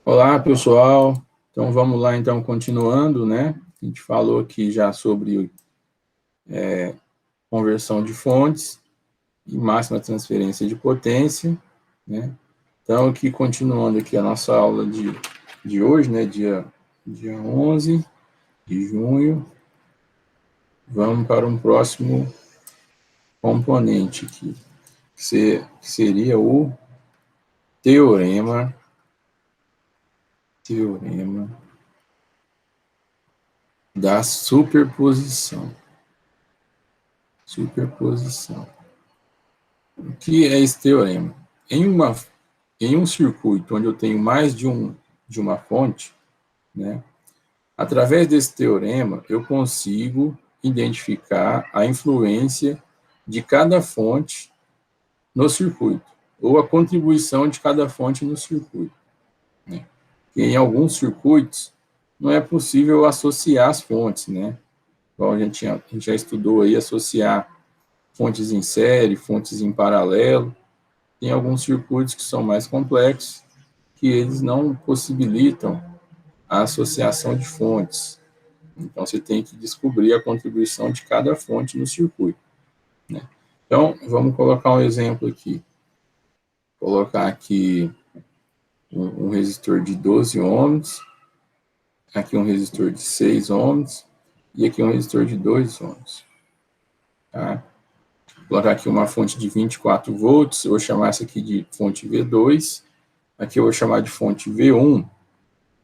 Olá, pessoal. Então, vamos lá, então, continuando, né? A gente falou aqui já sobre conversão de fontes e máxima transferência de potência, né? Então, aqui, continuando aqui a nossa aula de hoje, né? Dia 11 de junho. Vamos para um próximo componente aqui, que seria o teorema da superposição. O que é esse teorema? Em um circuito onde eu tenho mais de uma fonte, né, através desse teorema, eu consigo identificar a influência de cada fonte no circuito, ou a contribuição de cada fonte no circuito. Né? E em alguns circuitos, não é possível associar as fontes, né? Igual a gente já estudou aí, associar fontes em série, fontes em paralelo. Tem alguns circuitos que são mais complexos, que eles não possibilitam a associação de fontes. Então, você tem que descobrir a contribuição de cada fonte no circuito. Né? Então, vamos colocar um exemplo aqui. Colocar aqui um resistor de 12 ohms, aqui um resistor de 6 ohms, e aqui um resistor de 2 ohms. Tá? Vou colocar aqui uma fonte de 24 volts, eu vou chamar essa aqui de fonte V2, aqui eu vou chamar de fonte V1,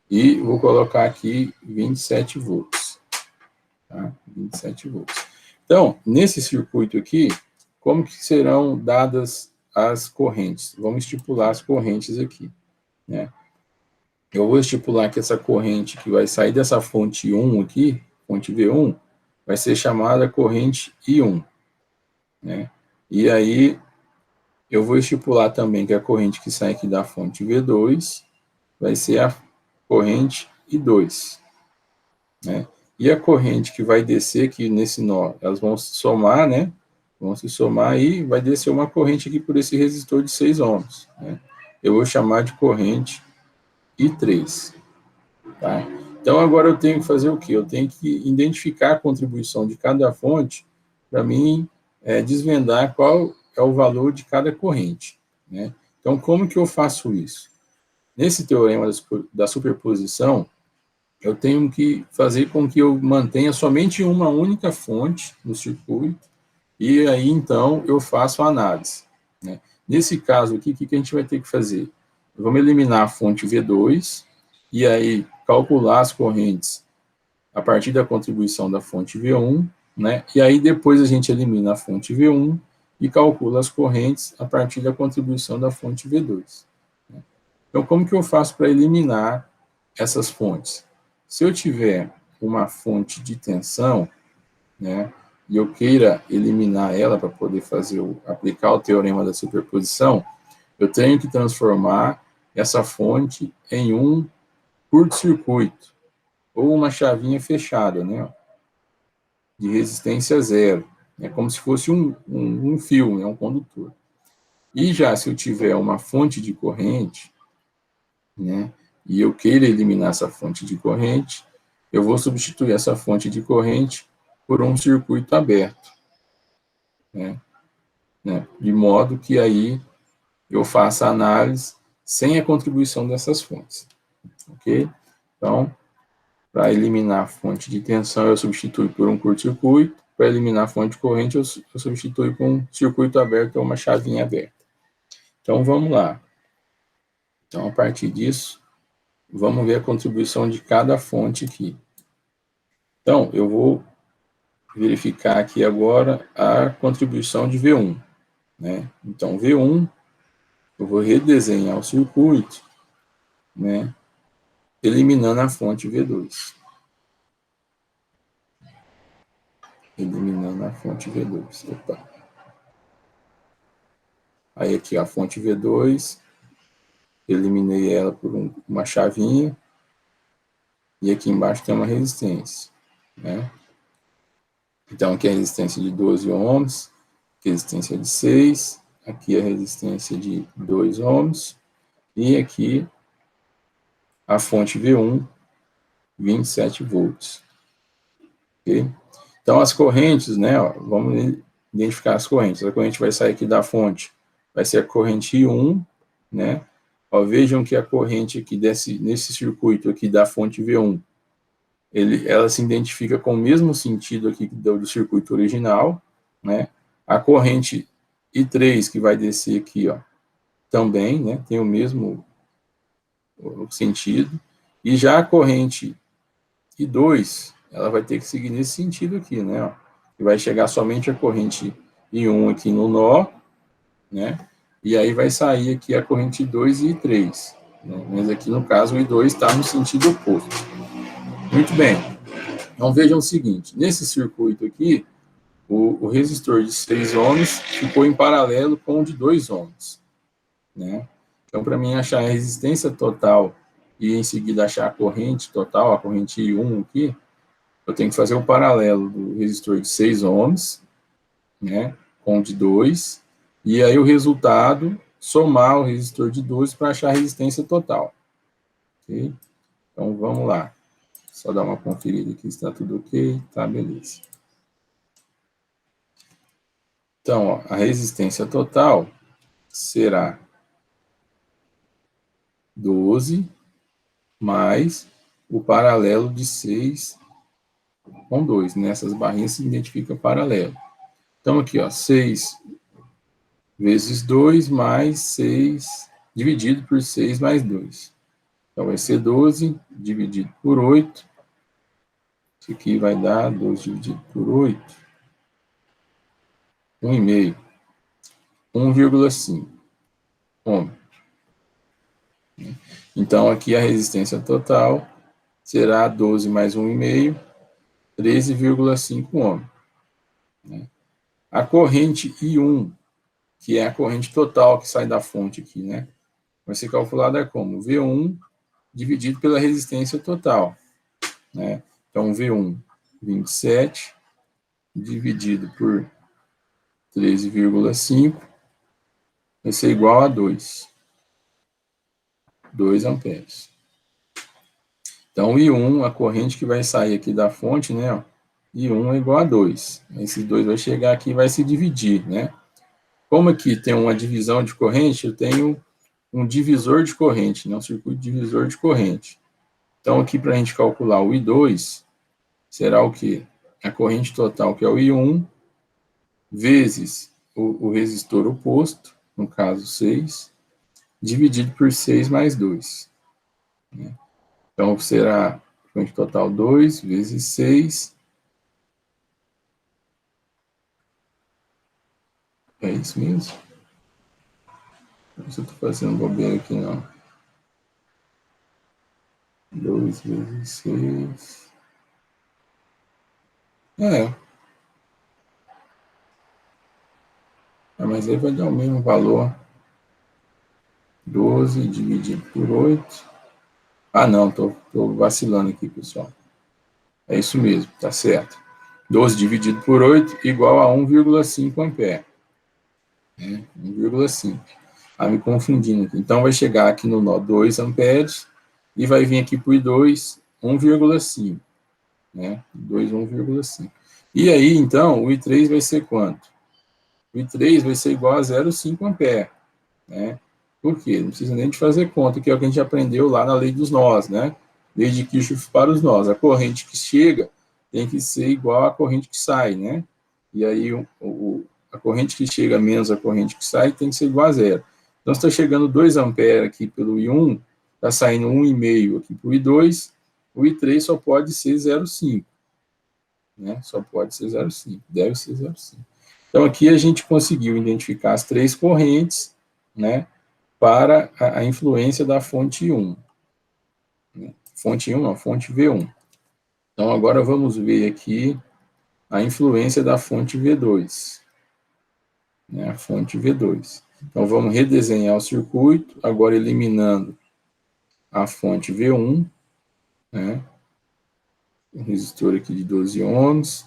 e vou colocar aqui 27 volts. Tá? 27 volts. Então, nesse circuito aqui, como que serão dadas as correntes? Vamos estipular as correntes aqui. Né? Eu vou estipular que essa corrente que vai sair dessa fonte 1 aqui, fonte V1, vai ser chamada corrente I1. Né? E aí, eu vou estipular também que a corrente que sai aqui da fonte V2 vai ser a corrente I2. Né? E a corrente que vai descer aqui nesse nó, elas vão se somar, né? Vão se somar e vai descer uma corrente aqui por esse resistor de 6 ohms. Né? Eu vou chamar de corrente I3. Tá? Então, agora eu tenho que fazer o quê? Eu tenho que identificar a contribuição de cada fonte para mim desvendar qual é o valor de cada corrente. Né? Então, como que eu faço isso? Nesse teorema da superposição, eu tenho que fazer com que eu mantenha somente uma única fonte no circuito, e aí, então, eu faço a análise. Né? Nesse caso aqui, o que a gente vai ter que fazer? Vamos eliminar a fonte V2, e aí calcular as correntes a partir da contribuição da fonte V1, né? E aí depois a gente elimina a fonte V1 e calcula as correntes a partir da contribuição da fonte V2. Né? Então, como que eu faço para eliminar essas fontes? Se eu tiver uma fonte de tensão, né, e eu queira eliminar ela para poder aplicar o teorema da superposição, eu tenho que transformar essa fonte em um curto-circuito, ou uma chavinha fechada, né, de resistência zero. É como se fosse um fio, né, um condutor. E já se eu tiver uma fonte de corrente, né, e eu queira eliminar essa fonte de corrente, eu vou substituir essa fonte de corrente por um circuito aberto, né, de modo que aí eu faça a análise sem a contribuição dessas fontes, ok? Então, para eliminar a fonte de tensão, eu substituo por um curto-circuito, para eliminar a fonte de corrente, eu substituo por um circuito aberto ou uma chavinha aberta. Então, vamos lá. Então, a partir disso, vamos ver a contribuição de cada fonte aqui. Então, eu vou verificar aqui agora a contribuição de V1. Né? Então, V1, eu vou redesenhar o circuito, né, eliminando a fonte V2. Eliminando a fonte V2. Opa. Aí aqui a fonte V2, eliminei ela por uma chavinha, e aqui embaixo tem uma resistência. Né? Então, aqui é a resistência de 12 ohms, aqui a resistência de 6, aqui a resistência de 2 ohms, e aqui a fonte V1, 27 volts. Ok? Então, as correntes, né, ó, vamos identificar as correntes. A corrente vai sair aqui da fonte, vai ser a corrente I1, né? Ó, vejam que a corrente aqui nesse circuito aqui da fonte V1, ela se identifica com o mesmo sentido aqui do circuito original, né? A corrente I3, que vai descer aqui, ó, também, né, tem o mesmo sentido. E já a corrente I2, ela vai ter que seguir nesse sentido aqui, né, ó, que vai chegar somente a corrente I1 aqui no nó, né, e aí vai sair aqui a corrente I2 e I3, né, mas aqui no caso o I2 está no sentido oposto. Muito bem, então vejam o seguinte, nesse circuito aqui, o resistor de 6 ohms ficou em paralelo com o de 2 ohms, né? Então, para mim achar a resistência total e em seguida achar a corrente total, a corrente I1 aqui, eu tenho que fazer o paralelo do resistor de 6 ohms, né, com o de 2, e aí o resultado, somar o resistor de 12 para achar a resistência total. Ok? Então, vamos lá. Só dar uma conferida aqui se está tudo ok. Tá, beleza. Então, ó, a resistência total será 12 mais o paralelo de 6 com 2. Nessas barrinhas se identifica paralelo. Então, aqui, ó, 6 vezes 2 mais 6 dividido por 6 mais 2. Então, vai ser 12 dividido por 8. Isso aqui vai dar 12 dividido por 8. 1,5. 1,5 ohm. Então, aqui a resistência total será 12 mais 1,5, 13,5 ohm. A corrente I1, que é a corrente total que sai da fonte aqui, né? Vai ser calculada como V1 dividido pela resistência total, né? Então, V1, 27, dividido por 13,5, vai ser igual a 2 amperes. Então, I1, a corrente que vai sair aqui da fonte, né? Ó, I1 é igual a 2. Esse 2 vai chegar aqui e vai se dividir, né? Como aqui tem uma divisão de corrente, eu tenho um divisor de corrente, né? Um circuito divisor de corrente. Então, aqui para a gente calcular o I2, será o quê? A corrente total, que é o I1, vezes o resistor oposto, no caso 6, dividido por 6 mais 2. Né? Então, será a corrente total 2 vezes 6. É isso mesmo? Não sei se eu estou fazendo bobeira aqui, não. 2 vezes 6. Mas aí vai dar o mesmo valor. 12 dividido por 8. Ah, não, tô vacilando aqui, pessoal. É isso mesmo, tá certo. 12 dividido por 8 igual a 1,5 ampere. 1,5. Tá me confundindo aqui. Então, vai chegar aqui no nó 2 amperes e vai vir aqui para o I2, 1,5. Né? 2, 1,5. E aí, então, o I3 vai ser quanto? O I3 vai ser igual a 0,5 ampere. Né? Por quê? Não precisa nem de fazer conta, que é o que a gente aprendeu lá na lei dos nós, né? Lei de Kirchhoff para os nós. A corrente que chega tem que ser igual à corrente que sai, né? E aí a corrente que chega menos a corrente que sai tem que ser igual a zero. Então, está chegando 2 amperes aqui pelo I1, está saindo 1,5 aqui para o I2, o I3 só pode ser 0,5. Né? Só pode ser 0,5, deve ser 0,5. Então, aqui a gente conseguiu identificar as 3 correntes, né, para a influência da fonte 1. Né? Fonte 1 não, fonte V1. Então, agora vamos ver aqui a influência da fonte V2. Né, a fonte V2. Então, vamos redesenhar o circuito, agora eliminando a fonte V1, né, um resistor aqui de 12 ohms,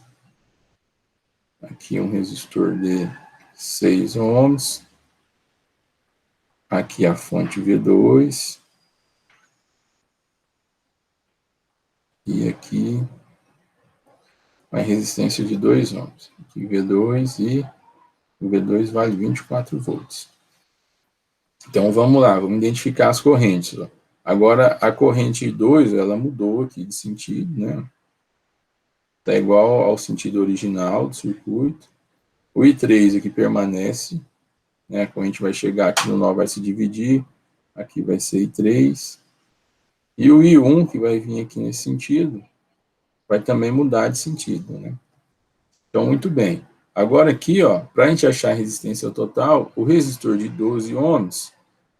aqui um resistor de 6 ohms, aqui a fonte V2, e aqui a resistência de 2 ohms. Aqui V2 e o V2 vale 24 volts. Então, vamos lá, vamos identificar as correntes. Ó. Agora, a corrente 2, ela mudou aqui de sentido, né? Está igual ao sentido original do circuito. O I3 aqui permanece, né? A corrente vai chegar aqui no nó, vai se dividir, aqui vai ser I3. E o I1, que vai vir aqui nesse sentido, vai também mudar de sentido, né? Então, muito bem. Agora aqui, ó, para a gente achar a resistência total, o resistor de 12 ohms,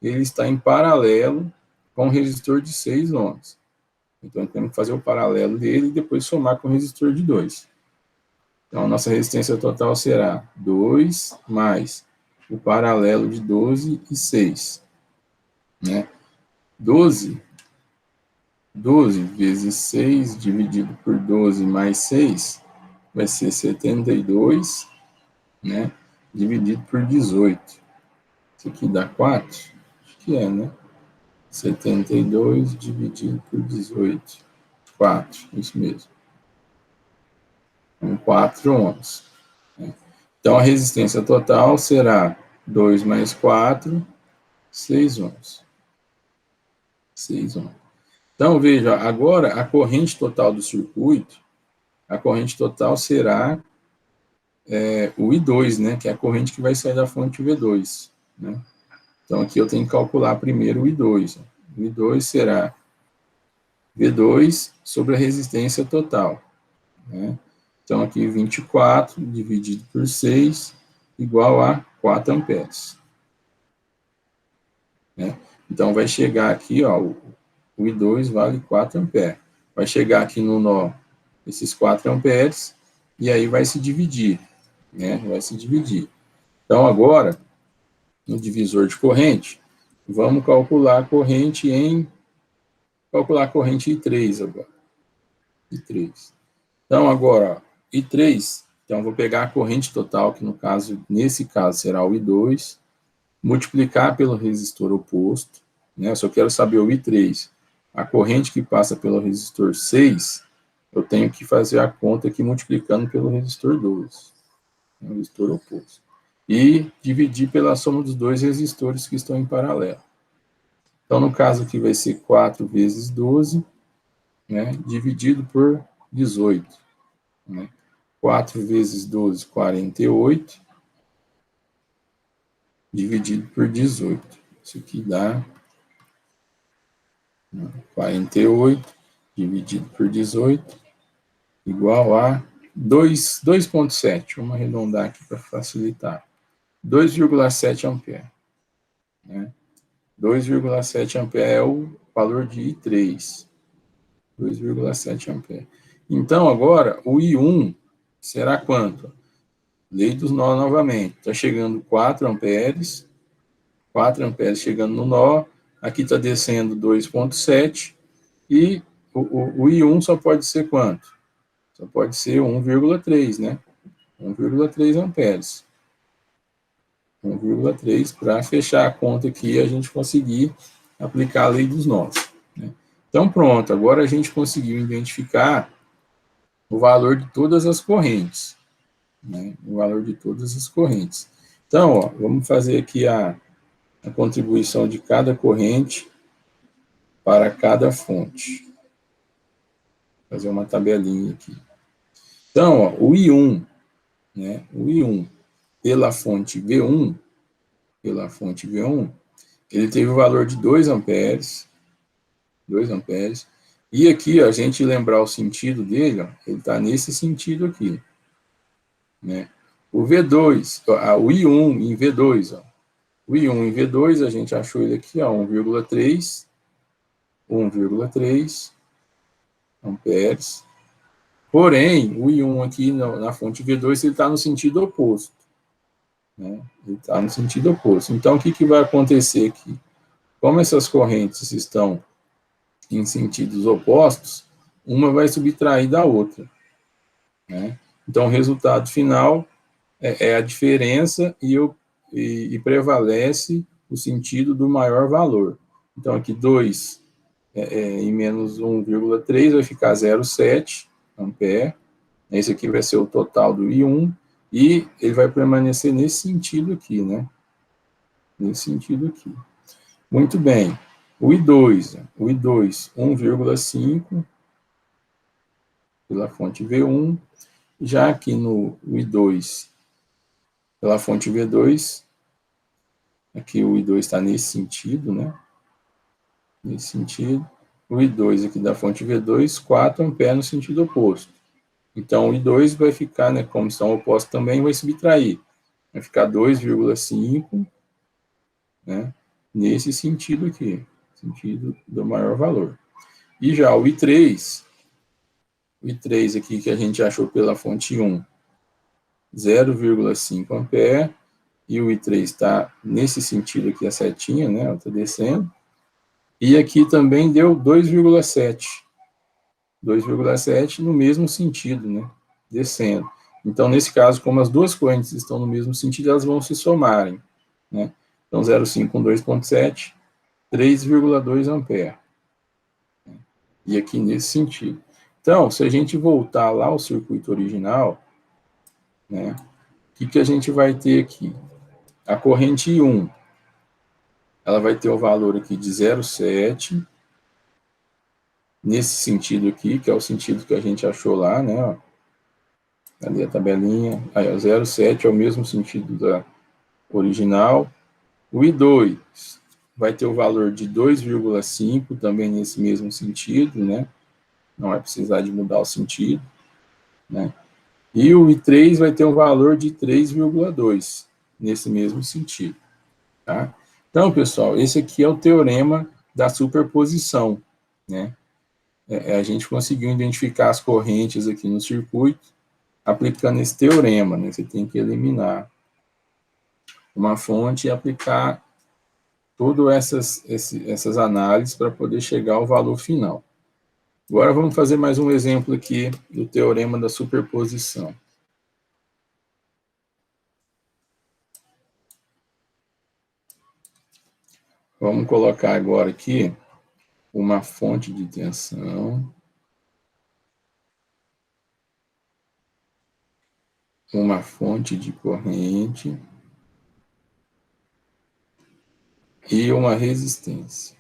ele está em paralelo com o resistor de 6 ohms. Então, temos que fazer o paralelo dele e depois somar com o resistor de 2. Então, a nossa resistência total será 2 mais o paralelo de 12 e 6. Né? 12 vezes 6 dividido por 12 mais 6 vai ser 72, né? Dividido por 18. Isso aqui dá 4? Acho que é, né? 72 dividido por 18. 4, isso mesmo. Com 4 ohms. Né? Então, a resistência total será 2 mais 4, 6 ohms. 6 ohms. Então, veja, agora a corrente total do circuito, a corrente total será o I2, né, que é a corrente que vai sair da fonte V2. Né? Então, aqui eu tenho que calcular primeiro o I2. O I2 será V2 sobre a resistência total. Né? Então, aqui 24 dividido por 6 igual a 4 amperes. Né? Então, vai chegar aqui, ó, o I2 vale 4 amperes. Vai chegar aqui no nó esses 4 amperes e aí vai se dividir. Né? Vai se dividir. Então, agora, no divisor de corrente, vamos calcular a corrente I3 agora. I3. Então, agora, I3, então vou pegar a corrente total, que no caso, nesse caso, será o I2, multiplicar pelo resistor oposto, né? Eu só quero saber o I3. A corrente que passa pelo resistor 6, eu tenho que fazer a conta aqui multiplicando pelo resistor 12, né? O resistor oposto. E dividir pela soma dos dois resistores que estão em paralelo. Então, no caso aqui vai ser 4 vezes 12, né, dividido por 18. Né? 4 vezes 12, 48, dividido por 18. Isso aqui dá 48, dividido por 18, igual a 2,7. Vamos arredondar aqui para facilitar. 2,7 ampere. Né? 2,7 ampere é o valor de I3. 2,7 ampere. Então, agora, o I1 será quanto? Lei dos nós novamente. Está chegando 4 amperes. 4 amperes chegando no nó. Aqui está descendo 2,7. E o I1 só pode ser quanto? Só pode ser 1,3, né? 1,3 amperes. 1,3 para fechar a conta aqui e a gente conseguir aplicar a lei dos nós. Né? Então, pronto. Agora a gente conseguiu identificar o valor de todas as correntes. Né? O valor de todas as correntes. Então, ó, vamos fazer aqui a contribuição de cada corrente para cada fonte. Vou fazer uma tabelinha aqui. Então, ó, o I1, né? O I1 pela fonte V1, ele teve o valor de 2 amperes. 2 amperes. E aqui, ó, a gente lembrar o sentido dele, ó, ele está nesse sentido aqui. Né? O V2, o I1 em V2, ó. O I1 em V2, a gente achou ele aqui, ó, 1,3 amperes. Porém, o I1 aqui na fonte V2, ele está no sentido oposto. Né? Ele está no sentido oposto. Então, o que vai acontecer aqui? Como essas correntes estão em sentidos opostos, uma vai subtrair da outra. Né? Então, o resultado final é a diferença e prevalece o sentido do maior valor. Então, aqui 2 em menos 1,3 vai ficar 0,7 ampere. Esse aqui vai ser o total do I1, e ele vai permanecer nesse sentido aqui, né? Nesse sentido aqui. Muito bem. O I2, 1,5 pela fonte V1. Já aqui no I2, pela fonte V2, aqui o I2 está nesse sentido, né? Nesse sentido. O I2 aqui da fonte V2, 4 amperes no sentido oposto. Então, o I2 vai ficar, né, como são opostos também, vai subtrair. Vai ficar 2,5, né, nesse sentido aqui, sentido do maior valor. E já o I3 aqui que a gente achou pela fonte 1, 0,5 ampere, e o I3 está nesse sentido aqui, a setinha, né, está descendo. E aqui também deu 2,7 no mesmo sentido, né, descendo. Então, nesse caso, como as duas correntes estão no mesmo sentido, elas vão se somarem, né? Então, 0,5 com 2,7, 3,2 ampere. E aqui nesse sentido. Então, se a gente voltar lá ao circuito original, né, o que a gente vai ter aqui? A corrente I1, ela vai ter o valor aqui de 0,7, nesse sentido aqui, que é o sentido que a gente achou lá, né, ó. Ali a tabelinha, aí, 0,7 é o mesmo sentido da original. O I2 vai ter o valor de 2,5, também nesse mesmo sentido, né? Não vai precisar de mudar o sentido, né? E o I3 vai ter um valor de 3,2, nesse mesmo sentido, tá? Então, pessoal, esse aqui é o teorema da superposição, né? A gente conseguiu identificar as correntes aqui no circuito, aplicando esse teorema, né? Você tem que eliminar uma fonte e aplicar todas essas análises para poder chegar ao valor final. Agora vamos fazer mais um exemplo aqui do teorema da superposição. Vamos colocar agora aqui uma fonte de tensão, uma fonte de corrente e uma resistência.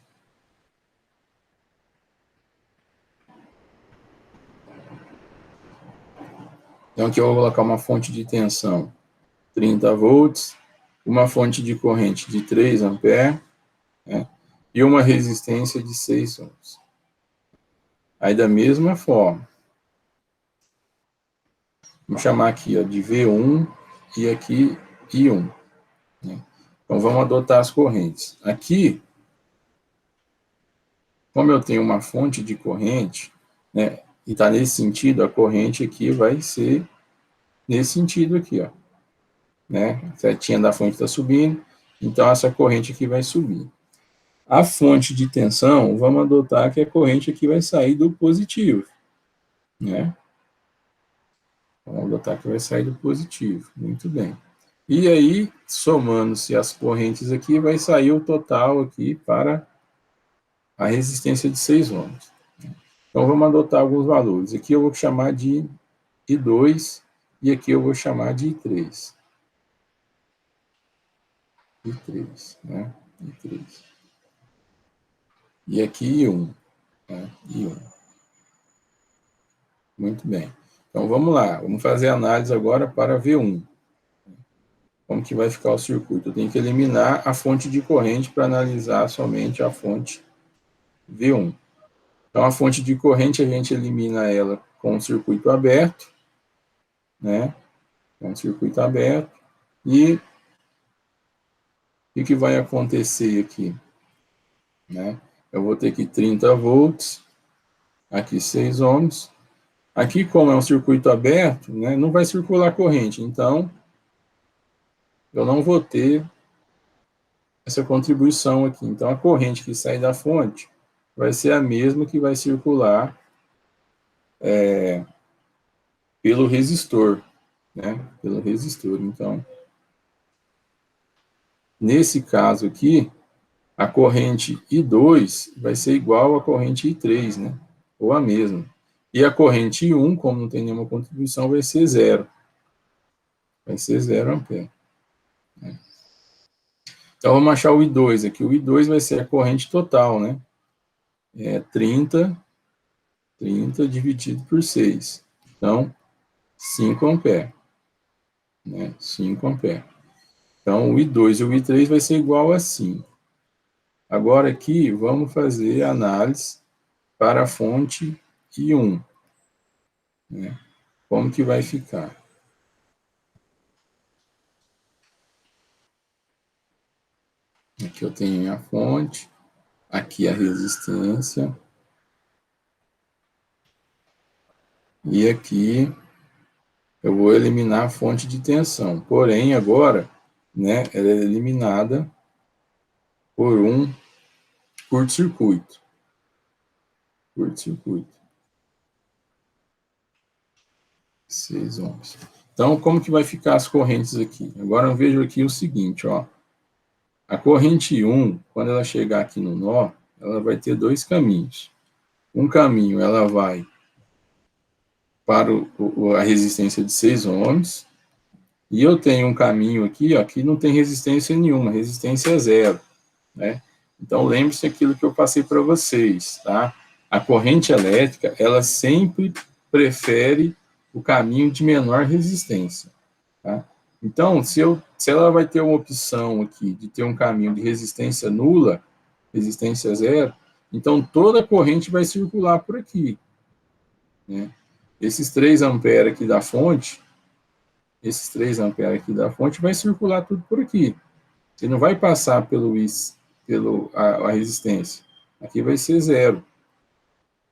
Então aqui eu vou colocar uma fonte de tensão 30 volts, uma fonte de corrente de 3 amperes, né, e uma resistência de 6 ohms. Aí da mesma forma, vamos chamar aqui ó, de V1 e aqui I1. Né? Então vamos adotar as correntes. Aqui, como eu tenho uma fonte de corrente, né, e está nesse sentido, a corrente aqui vai ser nesse sentido aqui, ó. Né? A setinha da fonte está subindo, então essa corrente aqui vai subir. A fonte de tensão, vamos adotar que a corrente aqui vai sair do positivo, né? Vamos adotar que vai sair do positivo, muito bem. E aí, somando-se as correntes aqui, vai sair o total aqui para a resistência de 6 ohms. Então, vamos adotar alguns valores. Aqui eu vou chamar de I2 e aqui eu vou chamar de I3. I3, né? I3. E aqui I1, né? I1. Muito bem. Então, vamos lá. Vamos fazer a análise agora para V1. Como que vai ficar o circuito? Eu tenho que eliminar a fonte de corrente para analisar somente a fonte V1. Então, a fonte de corrente, a gente elimina ela com o circuito aberto, né? Com o circuito aberto. E o que vai acontecer aqui? Né? Eu vou ter aqui 30 volts, aqui 6 ohms. Aqui, como é um circuito aberto, né, não vai circular corrente, então eu não vou ter essa contribuição aqui. Então, a corrente que sai da fonte vai ser a mesma que vai circular pelo resistor, né? Pelo resistor. Então, nesse caso aqui, a corrente I2 vai ser igual à corrente I3, né? Ou a mesma. E a corrente I1, como não tem nenhuma contribuição, vai ser zero. Vai ser 0 ampere. Né? Então, vamos achar o I2 aqui. O I2 vai ser a corrente total, né? É 30 dividido por 6. Então, 5 ampere. Né? 5 ampere. Então, o I2 e o I3 vai ser igual a 5. Agora aqui, vamos fazer a análise para a fonte I1. Né? Como que vai ficar? Aqui eu tenho a fonte, aqui a resistência, e aqui eu vou eliminar a fonte de tensão. Porém, agora, né, ela é eliminada por um curto-circuito. Curto-circuito. 6 ohms. Então, como que vai ficar as correntes aqui? Agora eu vejo aqui o seguinte, ó. A corrente 1, quando ela chegar aqui no nó, ela vai ter dois caminhos. Um caminho, ela vai para a resistência de 6 ohms, e eu tenho um caminho aqui, ó, que não tem resistência nenhuma, resistência é zero, né? Então, lembre-se aquilo que eu passei para vocês, tá? A corrente elétrica, ela sempre prefere o caminho de menor resistência, tá? Então, se ela vai ter uma opção aqui de ter um caminho de resistência nula, resistência zero, então toda a corrente vai circular por aqui, né? Esses 3 amperes aqui da fonte, vai circular tudo por aqui. Você não vai passar a resistência. Aqui vai ser zero.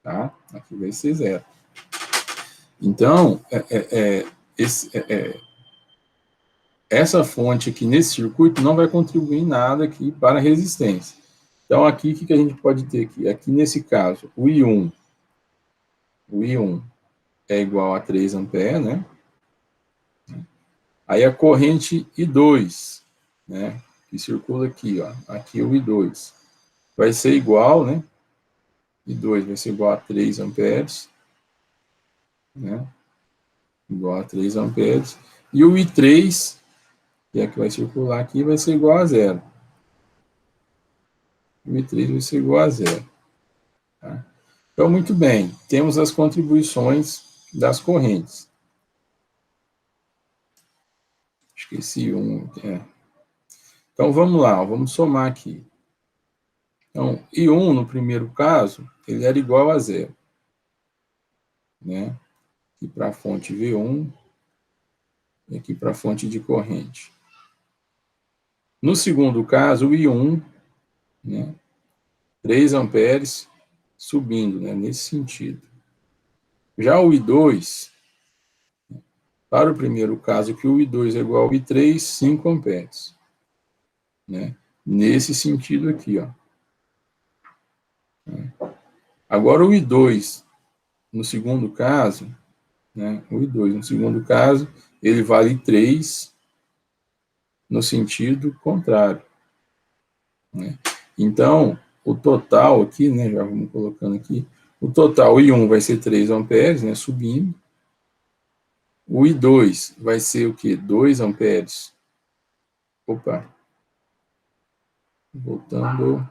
Tá? Aqui vai ser zero. Então, essa fonte aqui nesse circuito não vai contribuir em nada aqui para a resistência. Então, aqui, o que a gente pode ter aqui? Aqui, nesse caso, o I1 é igual a 3 amperes, né? Aí, a corrente I2, né? Que circula aqui, ó. Aqui o I2. Vai ser igual, né? I2 vai ser igual a 3 amperes, né? Igual a 3 amperes. E o I3, que é que vai circular aqui, vai ser igual a zero. O I3 vai ser igual a zero. Tá? Então, muito bem. Temos as contribuições das correntes. Esqueci um. Então, vamos lá. Vamos somar aqui. Então, I1, no primeiro caso, ele era igual a zero. Né? Aqui para a fonte V1 e aqui para a fonte de corrente. No segundo caso, o I1, né, 3 amperes subindo, né, nesse sentido. Já o I2, para o primeiro caso, que o I2 é igual ao I3, 5 amperes. Né, nesse sentido aqui, ó. Agora o I2, no segundo caso, né, o I2 no segundo caso, ele vale 3 no sentido contrário. Né? Então, o total aqui, né, já vamos colocando aqui, o total I1 vai ser 3 amperes, né, subindo. O I2 vai ser o quê? 2 amperes. Opa. Voltando.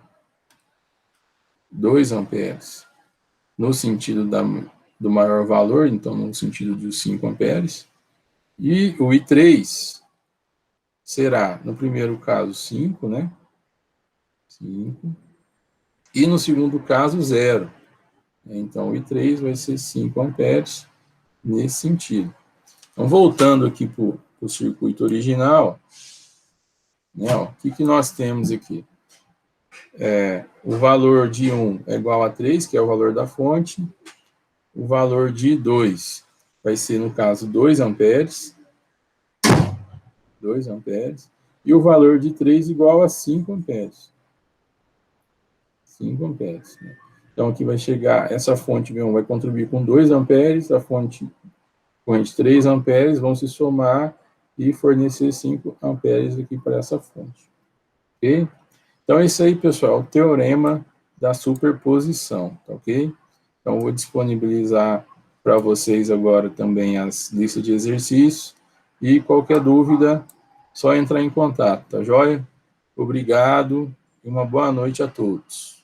2 amperes. No sentido do maior valor, então no sentido dos 5 amperes. E o I3 será, no primeiro caso, 5, né? 5. E no segundo caso, 0. Então, o I3 vai ser 5 amperes nesse sentido. Então, voltando aqui para o circuito original, né, ó, o que nós temos aqui? O valor de 1 é igual a 3, que é o valor da fonte. O valor de 2 vai ser, no caso, 2 amperes. 2 amperes. E o valor de 3 igual a 5 amperes. 5 amperes. Né? Então, aqui vai chegar, essa fonte V1 vai contribuir com 2 amperes, a fonte corrente 3 amperes vão se somar e fornecer 5 amperes aqui para essa fonte. Ok? Então, é isso aí, pessoal, o teorema da superposição, tá ok? Então, vou disponibilizar para vocês agora também as listas de exercícios, e qualquer dúvida, só entrar em contato, tá joia? Obrigado e uma boa noite a todos.